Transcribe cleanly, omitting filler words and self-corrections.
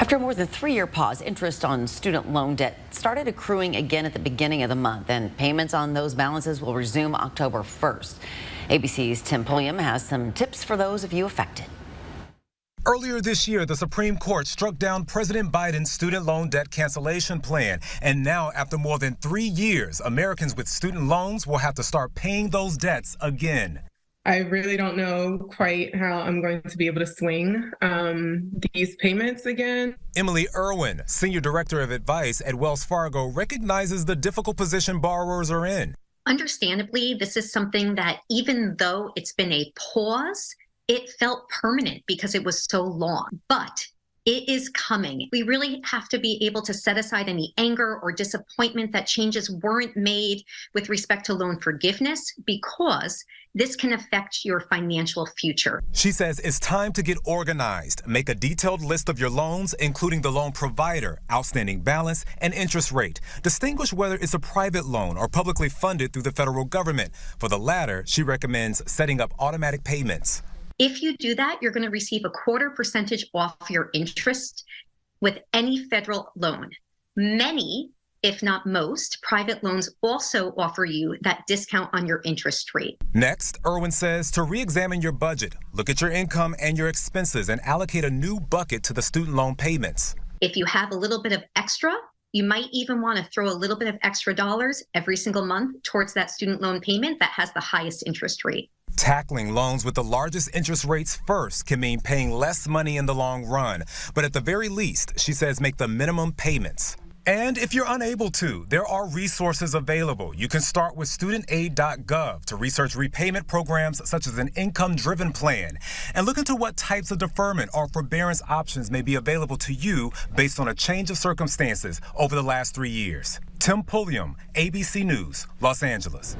After more than 3-year pause, interest on student loan debt started accruing again at the beginning of the month, and payments on those balances will resume October 1st. ABC's Tim Pulliam has some tips for those of you affected. Earlier this year, the Supreme Court struck down President Biden's student loan debt cancellation plan. And now, after more than 3 years, Americans with student loans will have to start paying those debts again. I really don't know quite how I'm going to be able to swing these payments again. Emily Irwin, Senior Director of Advice at Wells Fargo, recognizes the difficult position borrowers are in. Understandably, this is something that even though it's been a pause, it felt permanent because it was so long, but it is coming. We really have to be able to set aside any anger or disappointment that changes weren't made with respect to loan forgiveness, because this can affect your financial future. She says it's time to get organized. Make a detailed list of your loans, including the loan provider, outstanding balance, and interest rate. Distinguish whether it's a private loan or publicly funded through the federal government. For the latter, she recommends setting up automatic payments. If you do that, you're going to receive a 0.25% off your interest with any federal loan. Many, if not most, private loans also offer you that discount on your interest rate. Next, Irwin says to re-examine your budget. Look at your income and your expenses and allocate a new bucket to the student loan payments. If you have a little bit of extra, you might even want to throw a little bit of extra dollars every single month towards that student loan payment that has the highest interest rate. Tackling loans with the largest interest rates first can mean paying less money in the long run. But at the very least, she says, make the minimum payments. And if you're unable to, there are resources available. You can start with studentaid.gov to research repayment programs such as an income-driven plan and look into what types of deferment or forbearance options may be available to you based on a change of circumstances over the last 3 years. Tim Pulliam, ABC News, Los Angeles.